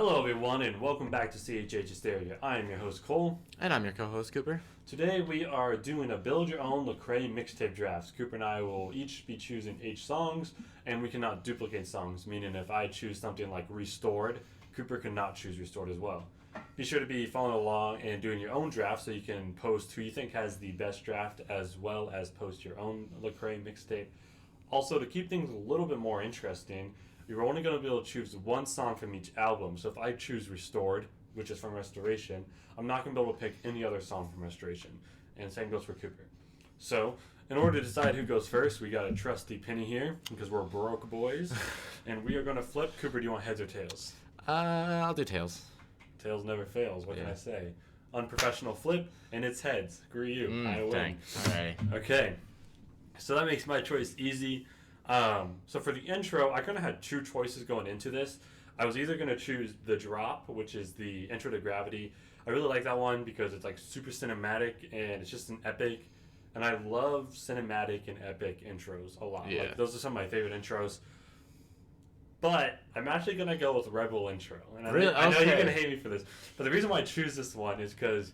Hello, everyone, and welcome back to CHH Hysteria. I am your host, Cole. And I'm your co-host, Cooper. Today, we are doing a build-your-own Lecrae Mixtape drafts. Cooper and I will each be choosing 8 songs, and we cannot duplicate songs, meaning if I choose something like Restored, Cooper cannot choose Restored as well. Be sure to be following along and doing your own draft so you can post who you think has the best draft as well as post your own Lecrae Mixtape. Also, to keep things a little bit more interesting, you're only going to be able to choose one song from each album. So if I choose Restored, which is from Restoration, I'm not going to be able to pick any other song from Restoration. And same goes for Cooper. So in order to decide who goes first, we got a trusty penny here because we're broke boys. And we are going to flip. Cooper, do you want heads or tails? I'll do tails. Tails never fails. What can I say? Unprofessional flip, and it's heads. Screw you. I win. Dang. All right. Okay. So that makes my choice easy. So for the intro, I kind of had 2 choices going into this. I was either going to choose The Drop, which is the intro to Gravity. I really like that one because it's like super cinematic and it's just an epic. And I love cinematic and epic intros a lot. Yeah. Like, those are some of my favorite intros. But I'm actually going to go with Rebel intro. And Really? I know Okay. you're going to hate me for this. But the reason why I choose this one is because,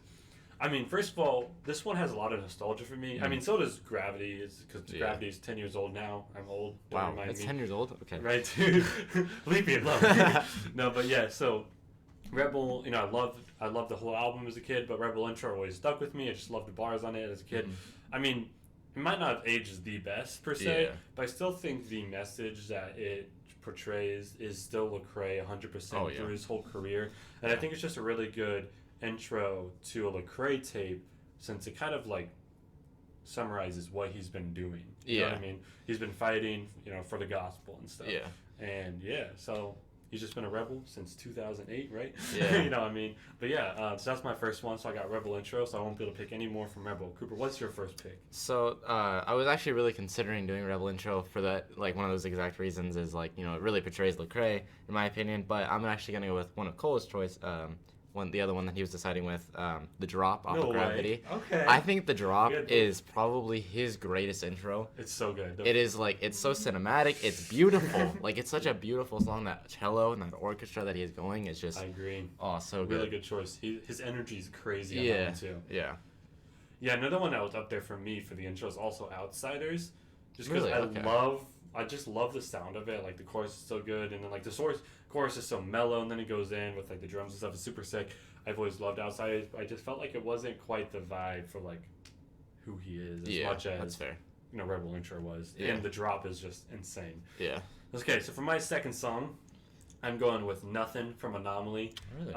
I mean, first of all, this one has a lot of nostalgia for me. I mean, so does Gravity, because Gravity is 10 years old now. I'm old. Don't Wow, remind it's me. 10 years old? Okay. Right, dude. Leave me alone. No, but yeah, so Rebel, I loved the whole album as a kid, but Rebel intro always stuck with me. I just loved the bars on it as a kid. I mean, it might not have aged the best, per se, but I still think the message that it portrays is still Lecrae 100% through his whole career. And I think it's just a really good intro to a Lecrae tape, since it kind of like summarizes what he's been doing. You know what I mean? He's been fighting, for the gospel and stuff. Yeah. And so he's just been a rebel since 2008, right? Yeah. You know what I mean? But yeah, so that's my first one. So I got Rebel intro, so I won't be able to pick any more from Rebel. Cooper, what's your first pick? So I was actually really considering doing Rebel intro for that, like one of those exact reasons is like, it really portrays Lecrae, in my opinion, but I'm actually going to go with one of Cole's choice, the other one that he was deciding with, The Drop off of Gravity. Okay. I think The Drop is probably his greatest intro. It's so good. It is like, it's so cinematic, it's beautiful. Like, it's such a beautiful song. That cello and that orchestra that he's going is just, I agree. Oh, so good. Really good choice. His energy is crazy on that one too. Yeah. Yeah, another one that was up there for me for the intro is also Outsiders. Just because Really? I just love the sound of it. Like, the chorus is so good, and then like the chorus is so mellow, and then it goes in with like the drums and stuff. It's super sick. I've always loved Outsiders, but I just felt like it wasn't quite the vibe for like who he is as much as that's fair. Rebel intro was. Yeah. And The Drop is just insane. Yeah. Okay, so for my second song, I'm going with Nothing from Anomaly. Really?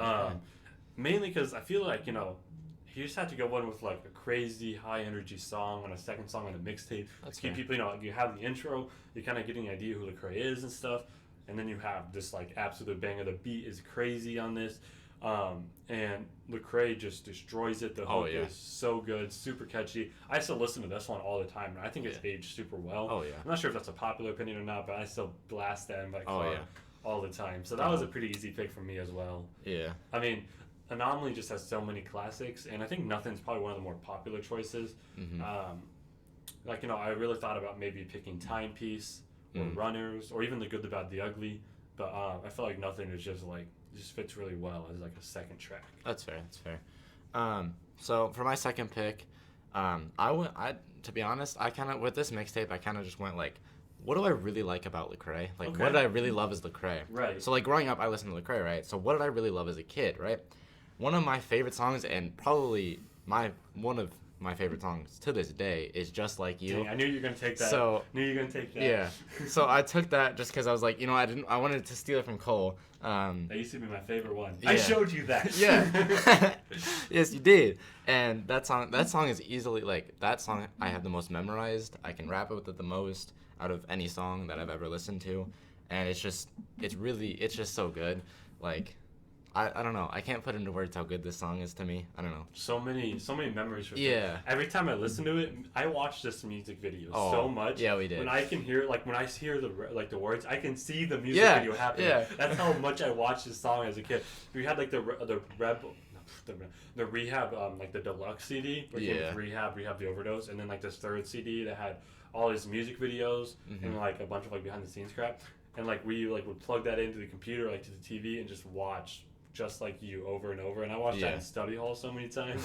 Mainly because I feel like, he just had to go one with like a crazy high energy song on a second song on the mixtape. That's keep fair. people, you have the intro, you're kind of getting an idea who Lecrae is and stuff, and then you have this like absolute banger. The beat is crazy on this, and Lecrae just destroys it. The hook is so good, super catchy. I still listen to this one all the time, and I think it's aged super well. Oh yeah. I'm not sure if that's a popular opinion or not, but I still blast that in my car all the time. So that was a pretty easy pick for me as well. Yeah. I mean, Anomaly just has so many classics, and I think Nothing's probably one of the more popular choices. I really thought about maybe picking Timepiece or Runners or even The Good, the Bad, the Ugly, but I feel like Nothing is just fits really well as like a second track. That's fair. So for my second pick, to be honest, I kind of with this mixtape, I kind of just went like, what do I really like about Lecrae? Like, what did I really love as Lecrae? Right. So like growing up, I listened to Lecrae, right? So what did I really love as a kid, right? One of my favorite songs, and probably one of my favorite songs to this day, is Just Like You. Dang, I knew you were gonna take that. Yeah. So I took that just because I was like, I wanted to steal it from Cole. That used to be my favorite one. Yeah. I showed you that. Yeah. Yes, you did. And that song is easily like that song I have the most memorized. I can rap it with it the most out of any song that I've ever listened to, and it's just so good. Like, I don't know. I can't put into words how good this song is to me. I don't know. So many memories. Yeah. Every time I listen to it, I watch this music video so much. Yeah, we did. When I can hear, when I hear the words, I can see the music video happening. Yeah. That's how much I watched this song as a kid. We had the Rehab, the deluxe CD, where it came with Rehab the Overdose, and then this third CD that had all his music videos and a bunch of behind the scenes crap. and like we like would plug that into the computer, like to the TV, and just watch Just Like You over and over. And I watched that in study hall so many times.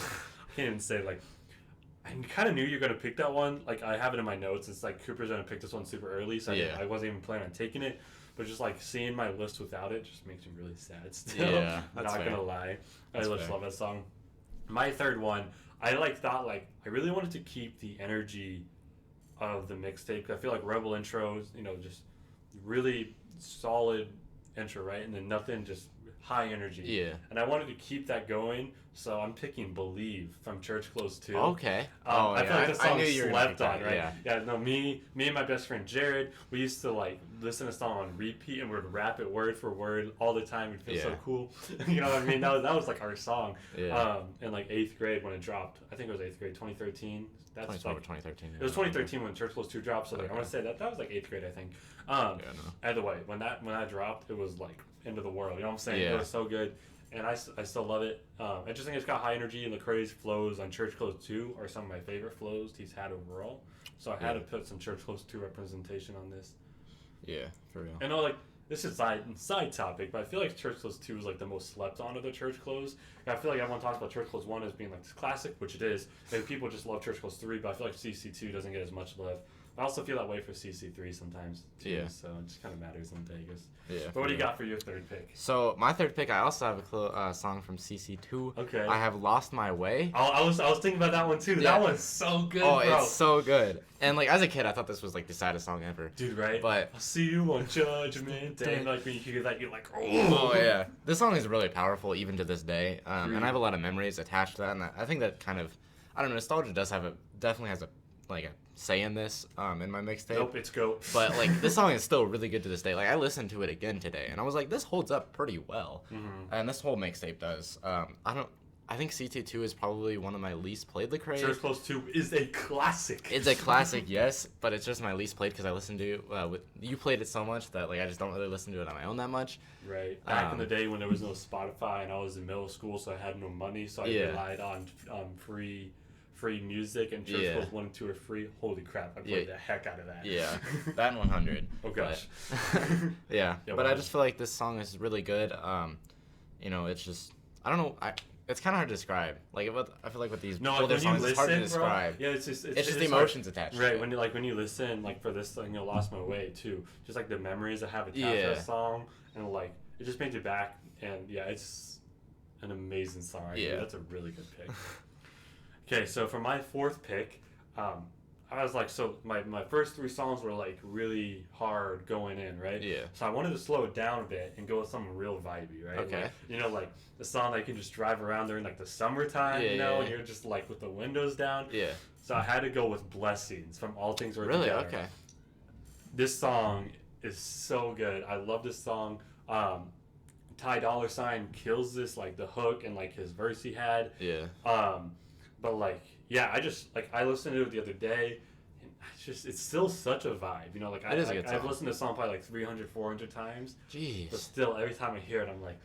I can't even say like. I kind of knew you were gonna pick that one. Like I have it in my notes. It's like Cooper's gonna pick this one super early, so I wasn't even planning on taking it. But just like seeing my list without it just makes me really sad. Still, yeah, that's not fair. gonna lie, That's I just love that song. My third one, I like thought like I really wanted to keep the energy of the mixtape. 'Cause I feel like Rebel intros, you know, just really solid intro, right, and then nothing, just high energy. Yeah. And I wanted to keep that going, so I'm picking "Believe" from Church Close 2. Okay. I feel like the song knew you were slept gonna on, pick right? that, Yeah. No, me and my best friend Jared, we used to like listen to the song on repeat and we'd rap it word for word all the time. It'd feel so cool. You know what I mean? That was like our song. Yeah. In like 8th grade when it dropped. I think it was 8th grade, 2013. That's 2012 like, or 2013. it was 2013 when Church Close 2 dropped, so like, I want to say that was like 8th grade, I think. Either way, when that dropped, it was like end of the world. You know what I'm saying? Yeah. It was so good. And I still love it. I just think it's got high energy, and Lecrae's flows on Church Close 2 are some of my favorite flows he's had overall. So I had to put some Church Close 2 representation on this. Yeah, for real. I know, like, this is side topic, but I feel like Church Close 2 is like the most slept on of the Church Close. I feel like everyone talks about Church Close 1 as being like this classic, which it is. Maybe people just love Church Close 3, but I feel like CC2 doesn't get as much love. I also feel that way for CC3 sometimes too, Yeah. so it just kind of matters in Vegas. Yeah. But what do you got for your third pick? So my third pick, I also have a song from CC2. Okay. I have "Lost My Way." I was thinking about that one too. Yeah. That one's so good, Oh, bro. it's so good. And like as a kid, I thought this was like the saddest song ever. Dude, right? But I'll see you on Judgment Day. Like when you hear that, you're like, oh yeah, this song is really powerful even to this day. And I have a lot of memories attached to that, and I think that kind of, I don't know, nostalgia definitely has a say in this in my mixtape. Nope, it's GOAT. But like this song is still really good to this day. Like I listened to it again today, and I was like, this holds up pretty well. And this whole mixtape does. I think CT2 is probably one of my least played Lecrae. Church Close 2 is a classic. It's a classic, yes, but it's just my least played because I listened to you played it so much that like I just don't really listen to it on my own that much. Right. Back in the day when there was no Spotify and I was in middle school, so I had no money, so I relied on free music, and Church Close 1 and 2 are free. Holy crap, I played the heck out of that. Yeah, that 100. Oh gosh. Yeah, Yeah, but I just feel like this song is really good. You know, it's just I don't know. It's kind of hard to describe. Like, I feel like with these older songs, it's hard to describe. Yeah, it's just the emotions attached. Right, to it. when you listen, like for this thing, Lost My Way too. Just like the memories I have attached to that song, and like it just brings you back. And yeah, it's an amazing song. Yeah, that's a really good pick. Okay, so for my fourth pick, I was like, so my first three songs were like really hard going in, right? Yeah. So I wanted to slow it down a bit and go with something real vibey, right? Okay. Like, you know, like the song that you can just drive around during like the summertime, you know, and you're just like with the windows down. Yeah. So I had to go with Blessings from All Things Work Really? Together. Okay. This song is so good. I love this song. Ty Dolla $ign kills this, like the hook and like his verse he had. Yeah. But like, yeah, I listened to it the other day, and it's still such a vibe, you know, like It is a good song. I've listened to the song probably like 300, 400 times. Jeez. But still, every time I hear it, I'm like,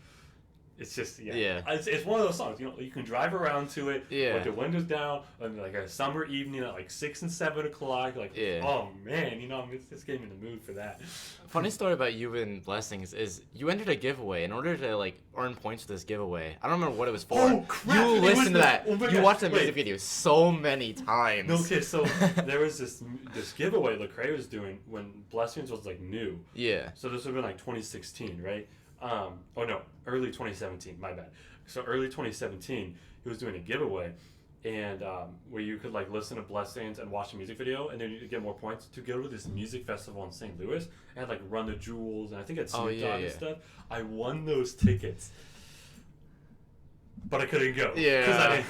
it's just, Yeah. It's one of those songs, you know, you can drive around to it Yeah. with the windows down on like a summer evening at like 6 and 7 o'clock, like, Yeah. oh man, you know, it's getting me in the mood for that. Funny story about you and Blessings is you entered a giveaway in order to like earn points for this giveaway. I don't remember what it was for. Oh, crap, you it was listened to that. oh my You gosh, watched the wait. music video so many times. No, okay, so there was this giveaway Lecrae was doing when Blessings was like new. Yeah. So this would have been like 2016, right? Early 2017, my bad. So early 2017, he was doing a giveaway, and where you could like listen to Blessings and watch the music video, and then you could get more points to go to this music festival in St. Louis. It had like Run the Jewels, and I think it had Snoop Dogg and stuff. I won those tickets, but I couldn't go. Yeah.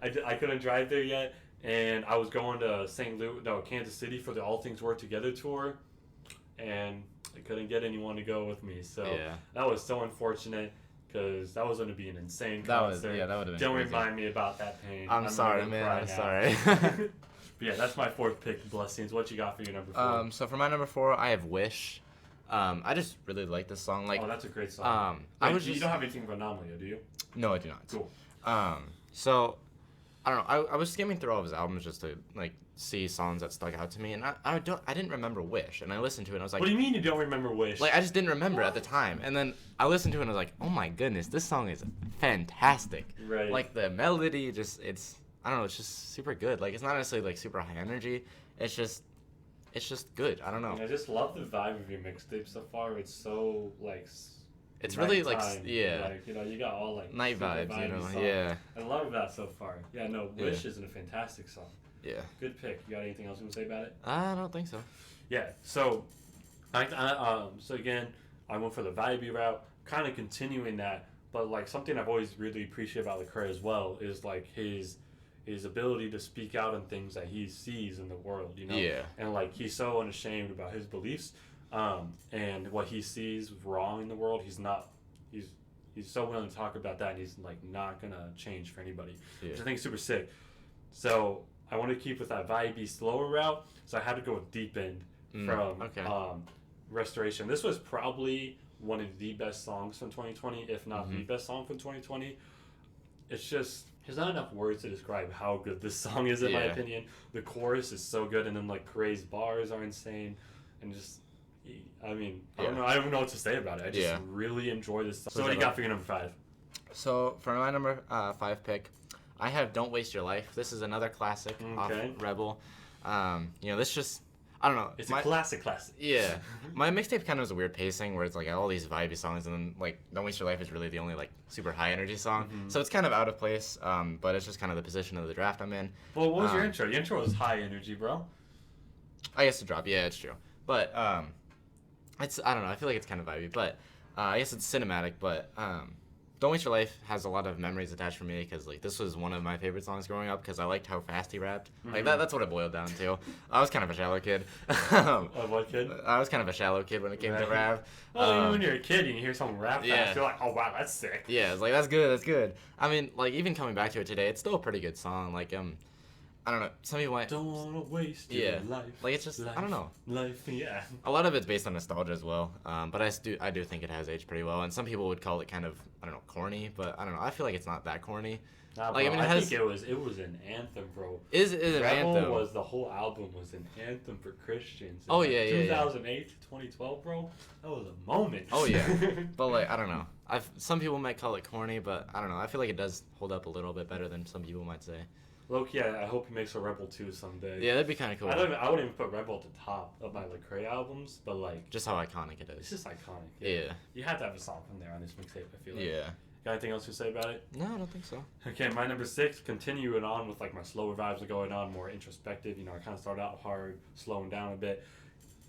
Because I couldn't drive there yet, and I was going to Kansas City for the All Things Work Together tour, and I couldn't get anyone to go with me. So that was so unfortunate. Because that was going to be an insane concert. That would have been Don't crazy. remind me about that pain. I'm sorry, man. I'm sorry. But yeah, that's my fourth pick, Blessings. What you got for your number 4? So for my number 4, I have Wish. I just really like this song. Like, oh, that's a great song. You don't have anything for Anomaly, do you? No, I do not. Cool. So, I don't know. I was skimming through all of his albums just to like see songs that stuck out to me, and I didn't remember Wish, and I listened to it and I was like, what do you mean you don't remember Wish? like I just didn't remember at the time, and then I listened to it and I was like, oh my goodness, this song is fantastic. Right. Like the melody, I don't know, it's just super good. Like it's not necessarily like super high energy, it's just good. I don't know. And I just love the vibe of your mixtape so far. It's so like. It's really like nighttime. Like, you know, you got all like night vibes, you know. songs. Yeah. I love that so far. Yeah, no, Wish is a fantastic song. Yeah. Good pick. You got anything else you want to say about it? I don't think so. Yeah. So, so again, I went for the vibey route, kind of continuing that. But like something I've always really appreciated about Lecrae as well is like his ability to speak out on things that he sees in the world. You know. Yeah. And like he's so unashamed about his beliefs. And what he sees wrong in the world, he's so willing to talk about that, and he's like not gonna change for anybody, which I think is super sick. So I want to keep with that vibey slower route, so I had to go with Deep End from Restoration. This was probably one of the best songs from 2020, if not the best song from 2020. It's just there's not enough words to describe how good this song is in my opinion. The chorus is so good, and then like Crae's bars are insane, and just. I mean, I don't know. I don't know what to say about it. I just really enjoy this song. So what do you got for your number 5? So for my number 5 pick, I have "Don't Waste Your Life." This is another classic off Rebel. You know, this just I don't know. It's a classic. Yeah, my mixtape kind of was a weird pacing where it's like all these vibey songs, and then like "Don't Waste Your Life" is really the only like super high energy song. So it's kind of out of place. But it's just kind of the position of the draft I'm in. Well, what was your intro? Your intro was high energy, bro. I guess to drop. Yeah, it's true. But I don't know. I feel like it's kind of vibey, but I guess it's cinematic. But "Don't Waste Your Life" has a lot of memories attached for me because like this was one of my favorite songs growing up because I liked how fast he rapped. Like that's what it boiled down to. I was kind of a shallow kid. What kid? I was kind of a shallow kid when it came to rap. Well, when you're a kid and you hear someone rap fast, you're like, oh wow, that's sick. Yeah, it's like that's good. I mean, like even coming back to it today, it's still a pretty good song. Like I don't know. Some people might. Don't wanna waste your life. Like it's just I don't know. Life, yeah. A lot of it's based on nostalgia as well. But I do think it has aged pretty well. And some people would call it kind of I don't know corny, but I don't know. I feel like it's not that corny. Nah, like bro, I think it was an anthem, bro. Is an anthem? Was the whole album was an anthem for Christians. Oh yeah, 2008 to 2012, bro. That was a moment. Oh yeah. But like I don't know. Some people might call it corny, but I don't know. I feel like it does hold up a little bit better than some people might say. Low-key, I hope he makes a Rebel 2 someday. Yeah, that'd be kind of cool. I wouldn't even put Rebel at the top of my Lecrae albums, but like... Just how iconic it is. It's just iconic. Yeah. You have to have a song from there on this mixtape, I feel like. Yeah. Got anything else to say about it? No, I don't think so. Okay, my number 6, continuing on with like my slower vibes are going on, more introspective. You know, I kind of started out hard, slowing down a bit.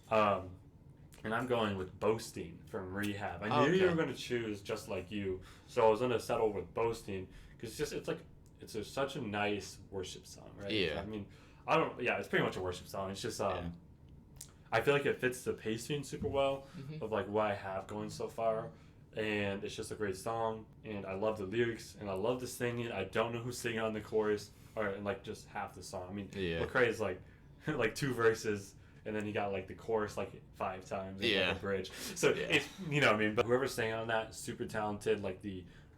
And I'm going with Boasting from Rehab. I knew you were going to choose Just Like You, so I was going to settle with Boasting, because it's such a nice worship song, right? Yeah. I mean, it's pretty much a worship song. It's just, I feel like it fits the pacing super well of like what I have going so far. And it's just a great song. And I love the lyrics and I love the singing. I don't know who's singing on the chorus or like just half the song. I mean, Lecrae is like, like 2 verses. And then you got like the chorus like 5 times. And like a bridge. So it's, you know what I mean? But whoever's singing on that, super talented. Like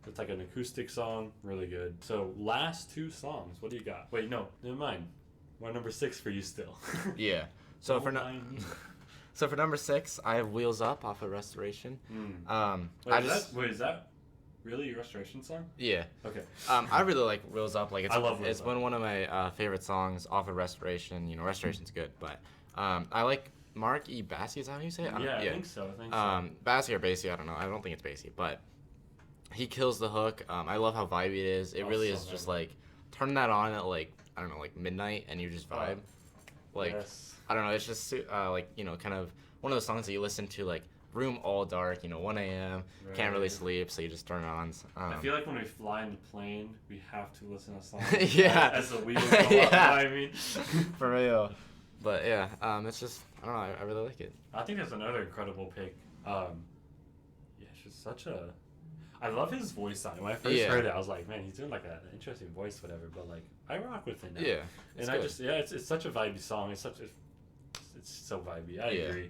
it's like an acoustic song, really good. So last 2 songs, what do you got? Wait, no, never mind. We're number 6 for you still. Yeah. So for number 6, I have "Wheels Up" off of Restoration. Is that really your Restoration song? Yeah. Okay. I really like "Wheels Up." Like I love Wheels It's been one of my favorite songs off of Restoration. You know, Restoration's good, but I like Mark E. Bassey. Is that how you say it? I think so. Bassey or Bassey, I don't know. I don't think it's Bassey, but he kills the hook. I love how vibey it is. It really is just like turn that on at like I don't know, like midnight, and you just vibe. I don't know. It's just like you know, kind of one of those songs that you listen to like room all dark. You know, 1 a.m. Can't really sleep, so you just turn it on. I feel like when we fly in the plane, we have to listen to songs. As the wheels go up. You know what I mean? For real. But yeah, it's just I don't know. I really like it. I think that's another incredible pick. It's just such a. I love his voice on it. When I first heard it, I was like, man, he's doing like an interesting voice, whatever. But like, I rock with it now. Yeah. And I just it's such a vibey song. It's so vibey. I agree.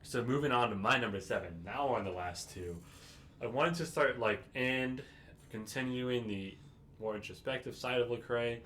So moving on to my number 7. Now we're on the last 2. I wanted to start continuing the more introspective side of Lecrae.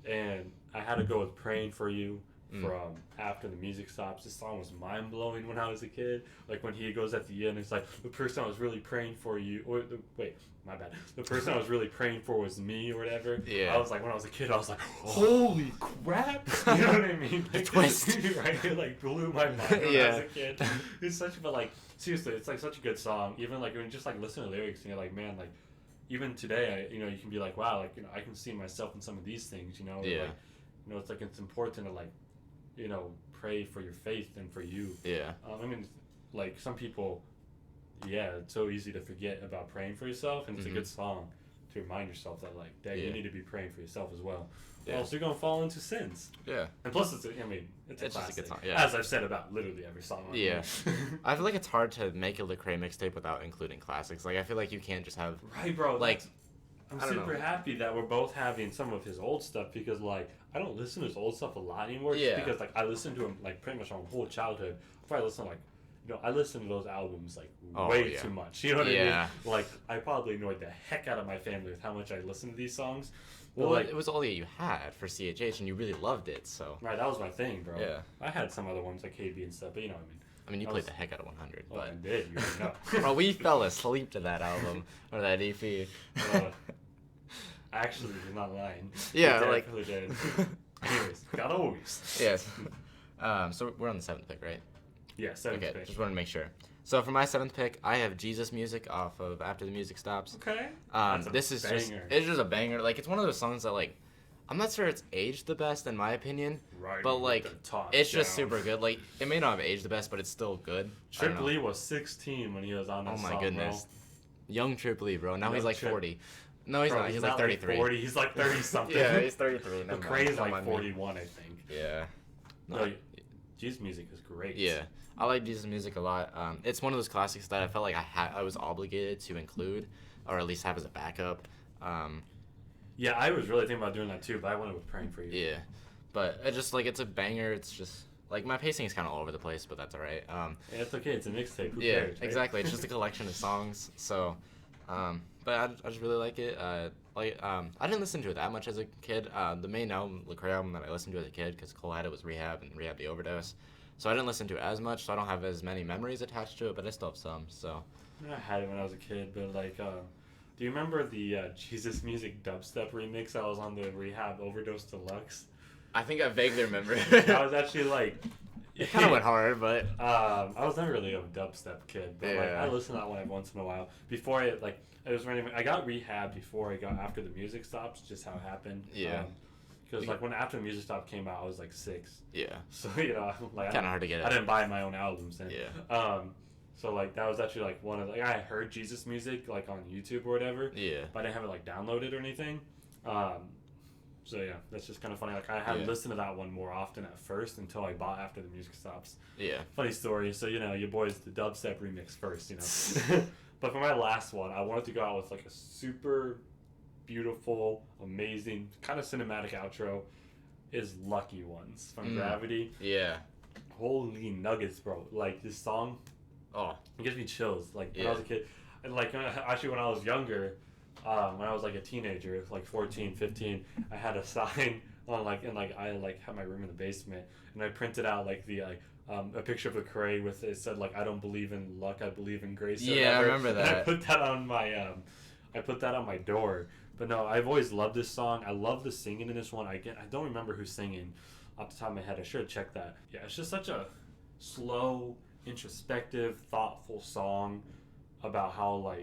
And I had to go with "Praying for You" from After the Music Stops. This song was mind blowing when I was a kid. Like when he goes at the end, it's like the person I was really praying for you. Or wait, my bad. The person I was really praying for was me or whatever. Yeah. I was like when I was a kid, I was like, holy crap! You know what I mean? Like, twist. Right? It like blew my mind when I Yeah. was a kid. It's such, but like seriously, it's like such a good song. Even like when you just like listen to lyrics and you're like, man, like even today, you can be like, wow, like I can see myself in some of these things. Yeah. Like, it's like it's important to like, pray for your faith and for you. Yeah. I mean, like some people, it's so easy to forget about praying for yourself, and it's a good song to remind yourself that like, dang, you need to be praying for yourself as well. Yeah. Or else you're gonna fall into sins. Yeah. And plus, it's a It's classic, just a good song, yeah. as I've said about literally every song. Yeah. I feel like it's hard to make a Lecrae mixtape without including classics. Like I feel like you can't just have Right, bro. like. I'm I don't super know. happy that we're both having some of his old stuff because, like, I don't listen to his old stuff a lot anymore. Yeah. Just because, like, I listened to him, like, pretty much my whole childhood. Before I listened, like, I listened to those albums, like, way too much. You know what I mean? Like, I probably annoyed the heck out of my family with how much I listened to these songs. But, Well, like, it was all that you had for CHH, and you really loved it, so. right, that was my thing, bro. Yeah. I had some other ones, like KB and stuff, but you know what I mean. I mean, you played the heck out of 100, Well, I but. did, you already know. Bro, we fell asleep to that album, or that EP. Actually, you're not lying. Yeah, You like. definitely did. Anyways, gotta always. Yes. So we're on the 7th pick, right? Yeah, 7th Okay, pick. just wanted to make sure. So for my 7th pick, I have Jesus Music off of After the Music Stops. Okay. That's a This is banger. it's just a banger. Like, it's one of those songs that, like, I'm not sure it's aged the best in my opinion, Right, but with like the top it's just down. super good. Like, it may not have aged the best, but it's still good. I don't Trip know. Lee was 16 when he was on that Oh my song, goodness, young Trip Lee, bro. Now Young he's like Trip. 40. No, he's Bro, not. He's like 33. 40. He's like 30 something. Yeah, he's 33. Never Lecrae is mind. like 41, I think. Yeah. No, Jesus music is great. Yeah, I like Jesus Music a lot. It's one of those classics that I felt like I was obligated to include, or at least have as a backup. Yeah, I was really thinking about doing that too, but I went with Praying for You. Yeah, but it just like it's a banger. It's just like my pacing is kind of all over the place, but that's all right. Yeah, it's okay. It's a mixtape. Who Yeah, cares, right? exactly. It's just a collection of songs. So, but I just really like it. I didn't listen to it that much as a kid. The main album, Lecrae album that I listened to as a kid, because Cole had it, was Rehab and Rehab the Overdose. So I didn't listen to it as much, so I don't have as many memories attached to it, but I still have some. So. I had it when I was a kid, but like, do you remember the Jesus Music dubstep remix that was on the Rehab Overdose Deluxe? I think I vaguely remember. I was actually like, It kind of went hard, but. I was never really a dubstep kid, but like Yeah. I listened to that one every once in a while. Before it, like, it was running. I got Rehab before I got After the Music Stops. Just how it happened. Yeah. Because like when After the Music Stop came out, I was like 6. Yeah. So like Kind of hard to get it. I didn't buy my own albums then. Yeah. So like that was actually like one of like I heard Jesus music like on YouTube or whatever. Yeah. But I didn't have it like downloaded or anything. So yeah, that's just kind of funny. Like I hadn't listened to that one more often at first until I bought After the Music Stops. Yeah. Funny story. So your boys the dubstep remix first, But for my last one, I wanted to go out with like a super beautiful, amazing, kind of cinematic outro. Is Lucky Ones from Gravity. Yeah. Holy nuggets, bro! Like this song, it gives me chills. Like when I was a kid, and like actually when I was younger, when I was like a teenager, like 14, 15, I had a sign on I had my room in the basement, and I printed out like the a picture of Lecrae with it said like I don't believe in luck, I believe in grace. Or Yeah, I whatever. remember And that. I put that on my door. But no, I've always loved this song. I love the singing in this one. I don't remember who's singing off the top of my head. I should have checked that. Yeah, it's just such a slow, introspective, thoughtful song about how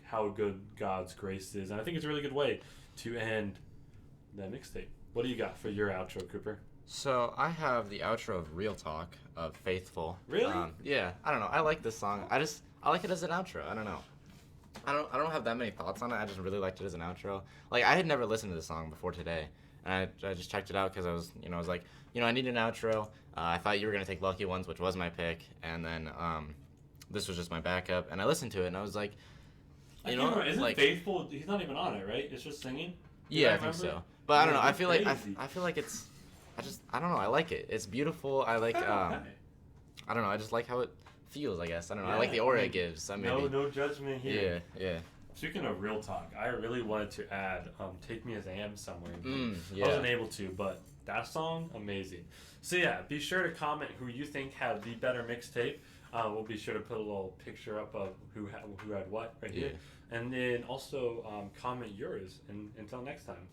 how good God's grace is. And I think it's a really good way to end that mixtape. What do you got for your outro, Cooper? So I have the outro of Real Talk of Faithful. Really? Yeah. I don't know. I like this song. I like it as an outro. I don't know. I don't have that many thoughts on it. I just really liked it as an outro. Like I had never listened to the song before today, and I just checked it out because I was like, I need an outro. I thought you were gonna take Lucky Ones, which was my pick, and then this was just my backup. And I listened to it, and I was like, Isn't Faithful? He's not even on it, right? It's just singing. Yeah, I think so. But I don't know. I feel like crazy. I feel like it's. I don't know. I like it. It's beautiful. I like. I don't know. I just like how it feels. I guess I don't know. I like the aura it gives. No judgment here. Yeah. Speaking of real talk, I really wanted to add "Take Me As I Am" somewhere. Yeah. I wasn't able to, but that song, amazing. So yeah, be sure to comment who you think had the better mixtape. We'll be sure to put a little picture up of who had what right here, and then also comment yours. And until next time.